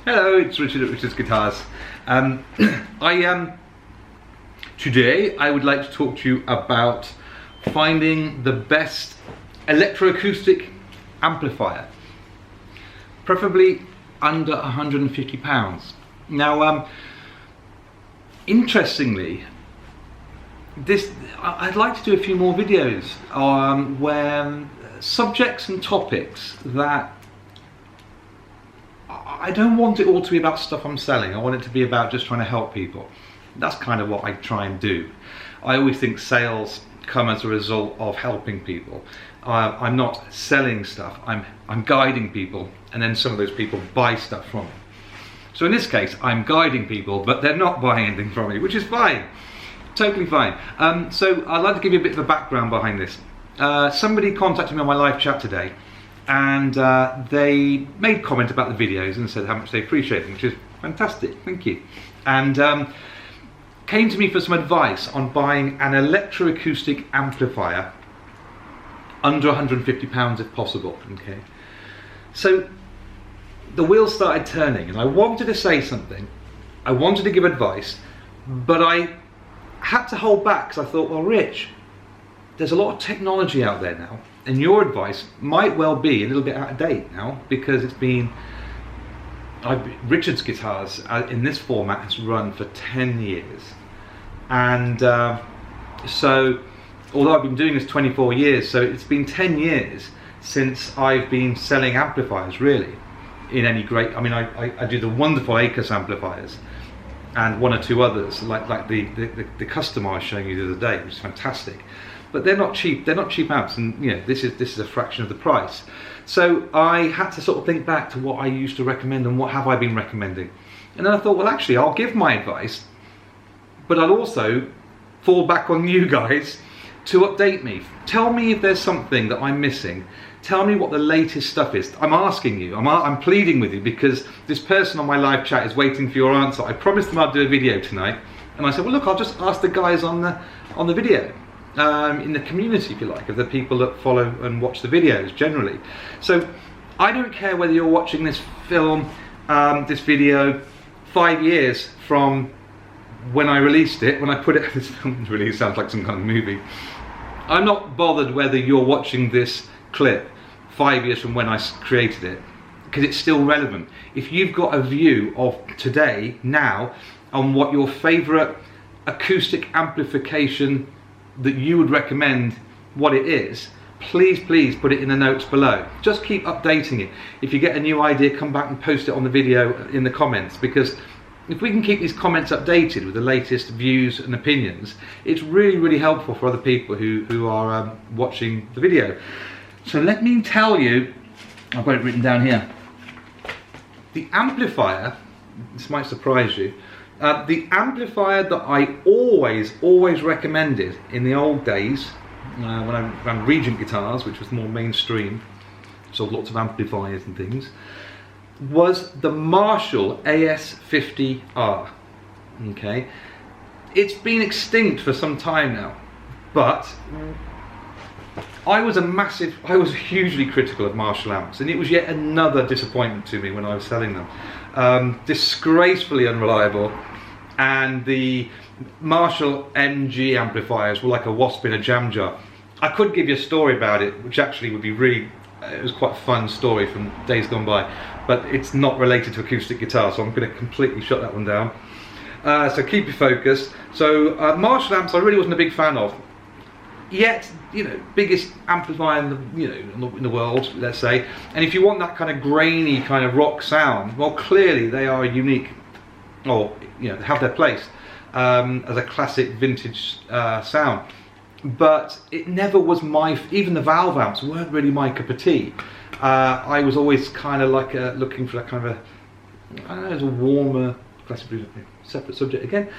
Hello, it's Richard at Richard's Guitars. Today I would like to talk to you about finding the best electroacoustic amplifier, preferably under £150. Now, interestingly, I'd like to do a few more videos where subjects and topics that I don't want it all to be about stuff I'm selling. I want it to be about just trying to help people. That's kind of what I try and do. I always think sales come as a result of helping people. I'm not selling stuff, I'm guiding people, and then some of those people buy stuff from me. So in this case, I'm guiding people, but they're not buying anything from me, which is fine, totally fine. So I'd like to give you a bit of a background behind this. Somebody contacted me on my live chat today, and they made comment about the videos and said how much they appreciate them, which is fantastic, thank you. And came to me for some advice on buying an electroacoustic amplifier under £150 if possible. Okay, so the wheels started turning and I wanted to say something, I wanted to give advice, but I had to hold back because I thought, well, Rich, there's a lot of technology out there now, and your advice might well be a little bit out of date now, because it's been, Richard's Guitars in this format has run for 10 years. And so, although I've been doing this 24 years, so it's been 10 years since I've been selling amplifiers, really, in any great, I mean, I do the wonderful Acoustic amplifiers, and one or two others, like the custom I was showing you the other day, which is fantastic. But they're not cheap amps, and you know, this is a fraction of the price. So I had to sort of think back to what I used to recommend and what have I been recommending. And then I thought, well, actually, I'll give my advice, but I'll also fall back on you guys to update me. Tell me if there's something that I'm missing. Tell me what the latest stuff is. I'm asking you, I'm pleading with you, because this person on my live chat is waiting for your answer. I promised them I'd do a video tonight, and I said, well, look, I'll just ask the guys on the video. In the community, if you like, of the people that follow and watch the videos generally. So I don't care whether you're watching this film, this video 5 years from when I released it, when I put it, this film really sounds like some kind of movie. I'm not bothered whether you're watching this clip 5 years from when I created it, because it's still relevant. If you've got a view of today, now, on what your favourite acoustic amplification that you would recommend, what it is, please put it in the notes below. Just keep updating it. If you get a new idea, come back and post it on the video in the comments, because if we can keep these comments updated with the latest views and opinions, it's really helpful for other people who are watching the video. So let me tell you, I've got it written down here, the amplifier, this might surprise you, the amplifier that I always recommended in the old days, when I ran Regent Guitars, which was more mainstream, sold lots of amplifiers and things, was the Marshall AS50R. Okay, it's been extinct for some time now, but I was hugely critical of Marshall amps, and it was yet another disappointment to me when I was selling them. Disgracefully unreliable, and the Marshall MG amplifiers were like a wasp in a jam jar. I could give you a story about it, which actually would be really, it was quite a fun story from days gone by, but it's not related to acoustic guitar, so I'm going to completely shut that one down. So keep your focus. So Marshall amps I really wasn't a big fan of. Yet, you know, biggest amplifier in the, you know, in the world, let's say. And if you want that kind of grainy kind of rock sound, well, clearly they are unique, or you know, have their place as a classic vintage sound. But it never was my, even the valve amps weren't really my cup of tea. I was always kind of like looking for that kind of a, I don't know, a warmer, classic blues, separate subject again.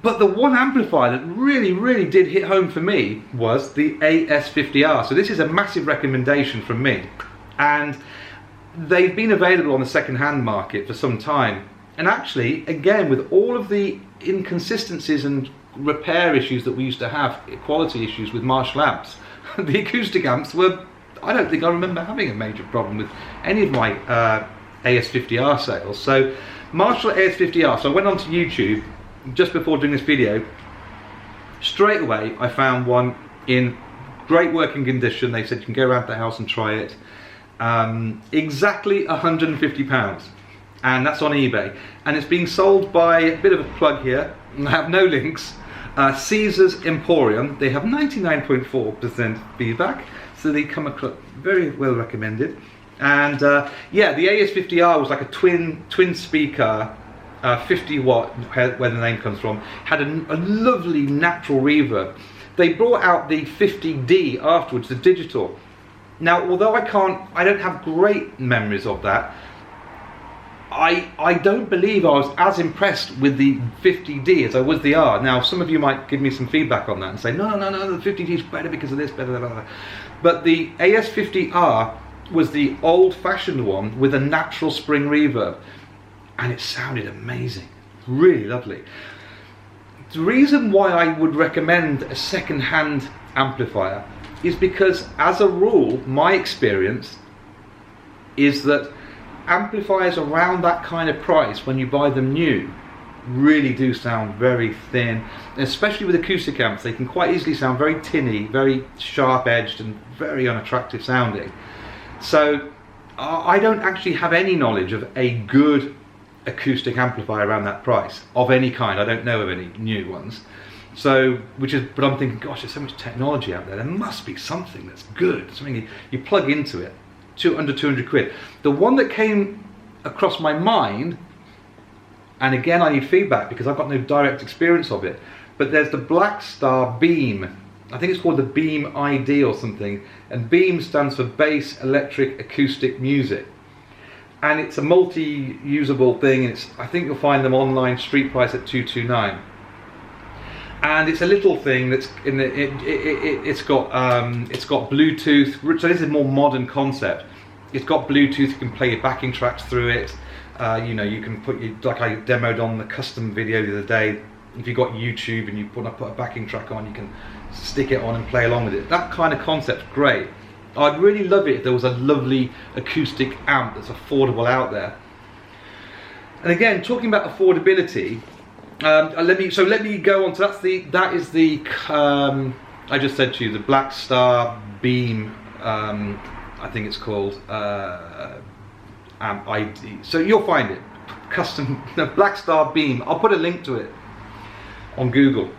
But the one amplifier that really did hit home for me was the AS50R. So this is a massive recommendation from me, and they've been available on the second-hand market for some time. And actually, again, with all of the inconsistencies and repair issues that we used to have, quality issues with Marshall amps, the acoustic amps were, I don't think I remember having a major problem with any of my AS50R sales. So Marshall AS50R, so I went onto YouTube just before doing this video. Straight away I found one in great working condition. They said you can go around the house and try it. Exactly £150, and that's on eBay, and it's being sold by, a bit of a plug here, I have no links, Caesar's Emporium. They have 99.4% feedback, so they come across very well recommended. And yeah, the AS50R was like a twin speaker, 50 watt, where the name comes from, had a lovely natural reverb. They brought out the 50D afterwards, the digital. Now, although I don't have great memories of that, I don't believe I was as impressed with the 50D as I was the R. Now, some of you might give me some feedback on that and say, no, the 50D is better because of this, better than that. But the AS50R was the old-fashioned one with a natural spring reverb, and it sounded amazing, really lovely. The reason why I would recommend a second-hand amplifier is because, as a rule, my experience is that amplifiers around that kind of price, when you buy them new, really do sound very thin. Especially with acoustic amps, they can quite easily sound very tinny, very sharp-edged and very unattractive sounding. So I don't actually have any knowledge of a good acoustic amplifier around that price, of any kind. I don't know of any new ones. So, but I'm thinking, gosh, there's so much technology out there. There must be something that's good, something you plug into it, under 200 quid. The one that came across my mind, and again I need feedback because I've got no direct experience of it, but there's the Blackstar Beam. I think it's called the Beam ID or something, and Beam stands for Bass Electric Acoustic Music. And it's a multi-usable thing, and I think you'll find them online, street price at $229. And it's a little thing that's in the, it's got Bluetooth. So this is a more modern concept. It's got Bluetooth. You can play your backing tracks through it. You know, you can put like I demoed on the custom video the other day. If you've got YouTube and you put a backing track on, you can stick it on and play along with it. That kind of concept's great. I'd really love it if there was a lovely acoustic amp that's affordable out there. And again, talking about affordability. Let me go on to that is the I just said to you, the Blackstar Beam, I think it's called, amp ID. So you'll find it, custom, the Blackstar Beam. I'll put a link to it on Google.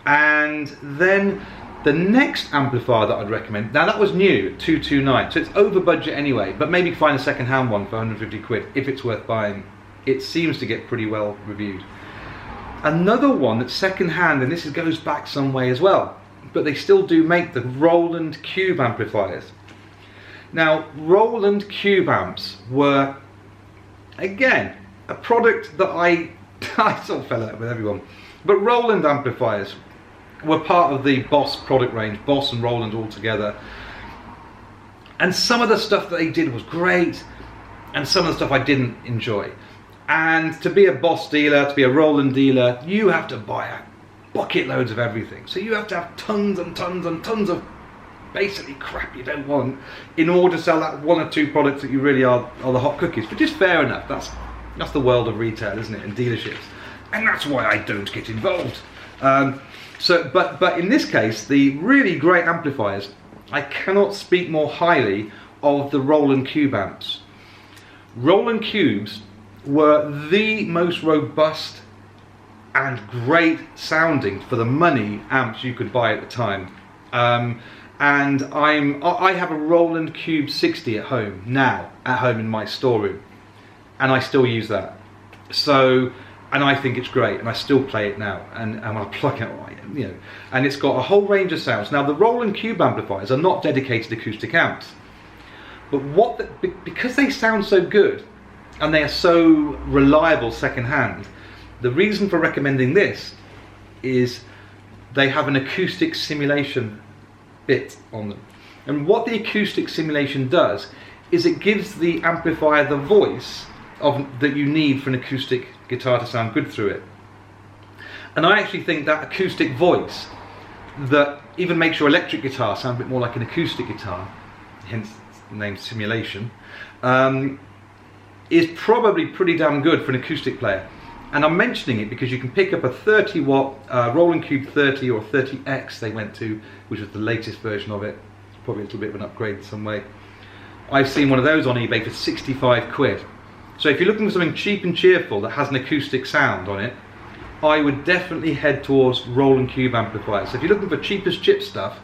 And then the next amplifier that I'd recommend, now that was new at $229, so it's over budget anyway, but maybe find a second-hand one for 150 quid if it's worth buying. It seems to get pretty well reviewed. Another one that's second-hand, and this goes back some way as well, but they still do make the Roland Cube amplifiers. Now, Roland Cube Amps were, again, a product that I sort of fell out with everyone, but Roland amplifiers were part of the Boss product range, Boss and Roland all together. And some of the stuff that they did was great, and some of the stuff I didn't enjoy. And to be a Boss dealer, to be a Roland dealer, you have to buy a bucket loads of everything. So you have to have tons and tons and tons of basically crap you don't want in order to sell that one or two products that you really are the hot cookies. Which is fair enough. That's the world of retail, isn't it? And dealerships. And that's why I don't get involved. But in this case, the really great amplifiers, I cannot speak more highly of the Roland Cube Amps. Roland Cubes were the most robust and great sounding for the money amps you could buy at the time. And I have a Roland Cube 60 at home now, in my storeroom, and I still use that. So, and I think it's great, and I still play it now, and when I plug it, you know, and it's got a whole range of sounds. Now, the Roland Cube amplifiers are not dedicated acoustic amps, but because they sound so good, and they are so reliable second-hand, the reason for recommending this is they have an acoustic simulation bit on them. And what the acoustic simulation does is it gives the amplifier the voice that you need for an acoustic guitar to sound good through it. And I actually think that acoustic voice that even makes your electric guitar sound a bit more like an acoustic guitar, hence the name simulation, is probably pretty damn good for an acoustic player. And I'm mentioning it because you can pick up a 30 watt Roland Cube 30 or 30X they went to, which was the latest version of it. It's probably a little bit of an upgrade in some way. I've seen one of those on eBay for 65 quid. So if you're looking for something cheap and cheerful that has an acoustic sound on it, I would definitely head towards Roland Cube amplifiers. So if you're looking for cheapest chip stuff,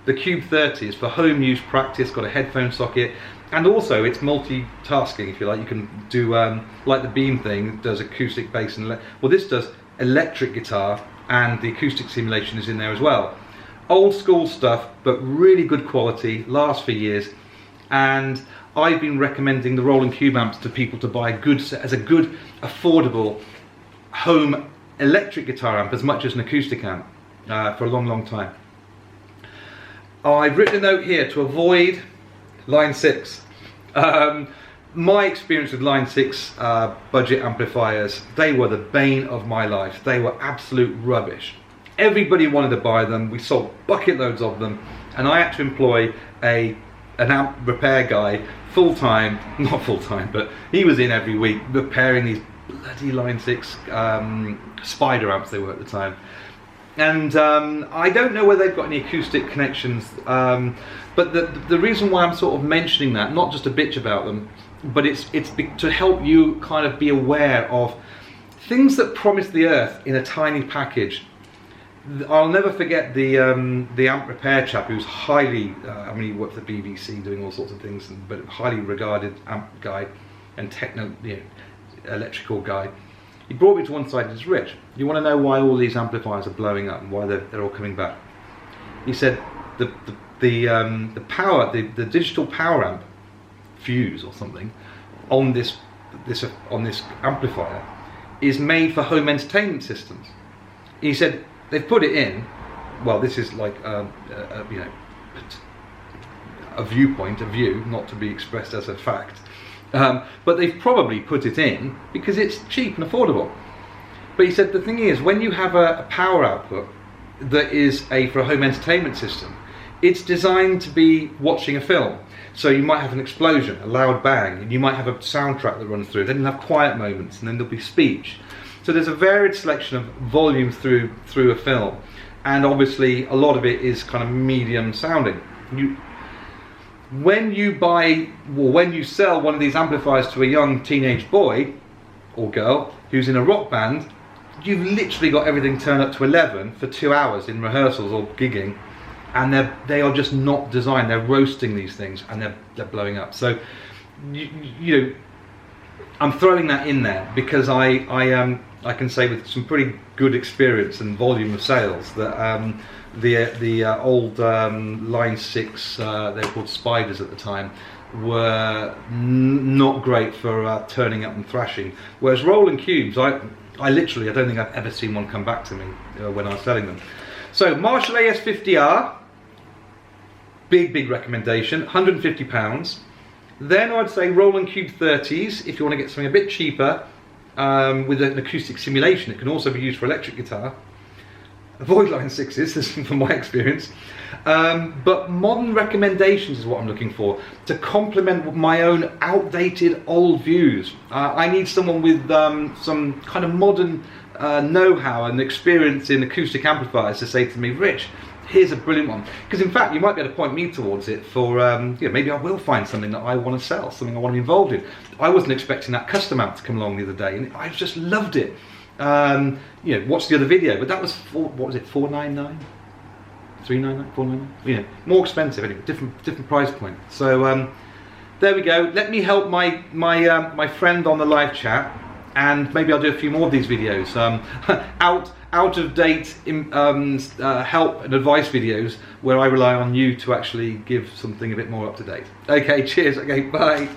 the Cube 30 is for home use practice, got a headphone socket, and also it's multitasking, if you like. You can do, like the Beam thing, does acoustic, bass, and well, this does electric guitar, and the acoustic simulation is in there as well. Old school stuff, but really good quality, lasts for years, and I've been recommending the Roland Cube amps to people to buy as a good, affordable home electric guitar amp as much as an acoustic amp for a long, long time. I've written a note here to avoid Line 6. My experience with Line 6 budget amplifiers, they were the bane of my life. They were absolute rubbish. Everybody wanted to buy them. We sold bucket loads of them, and I had to employ an amp repair guy full-time, not full-time, but he was in every week repairing these bloody Line 6 spider amps they were at the time. And I don't know whether they've got any acoustic connections, but the reason why I'm sort of mentioning that, not just to bitch about them, but it's to help you kind of be aware of things that promise the earth in a tiny package. I'll never forget the amp repair chap, who's highly, I mean, he worked for the BBC doing all sorts of things, but highly regarded amp guy and electrical guy. He brought me to one side and said, "Rich, you want to know why all these amplifiers are blowing up and why they're all coming back?" He said the digital power amp fuse or something on this amplifier is made for home entertainment systems. He said they've put it in. Well, this is like a view, not to be expressed as a fact. But they've probably put it in because it's cheap and affordable. But he said the thing is, when you have a power output that is for a home entertainment system, it's designed to be watching a film. So you might have an explosion, a loud bang, and you might have a soundtrack that runs through. Then you'll have quiet moments, and then there'll be speech. So there's a varied selection of volume through a film, and obviously a lot of it is kind of medium sounding. When you sell one of these amplifiers to a young teenage boy or girl who's in a rock band, you've literally got everything turned up to 11 for 2 hours in rehearsals or gigging, and they are just not designed. They're roasting these things, and they're blowing up. So you know, I'm throwing that in there because I can say with some pretty good experience and volume of sales that the old Line 6, they were called Spiders at the time, were not great for turning up and thrashing. Whereas Roland Cubes, I don't think I've ever seen one come back to me when I was selling them. So Marshall AS50R, big recommendation, £150. Then I'd say Roland Cube 30s if you want to get something a bit cheaper with an acoustic simulation. It can also be used for electric guitar. Avoid Line 6s, this is from my experience. But modern recommendations is what I'm looking for to complement my own outdated old views. I need someone with some kind of modern know-how and experience in acoustic amplifiers to say to me, "Rich, here's a brilliant one." Because in fact, you might be able to point me towards it for, maybe I will find something that I want to sell, something I want to be involved in. I wasn't expecting that custom amp to come along the other day, and I just loved it. Watched the other video, but that was $499, $399, $499. More expensive anyway, different price point. So there we go. Let me help my friend on the live chat, and maybe I'll do a few more of these videos. Out of date help and advice videos where I rely on you to actually give something a bit more up to date. Okay, cheers. Okay, bye.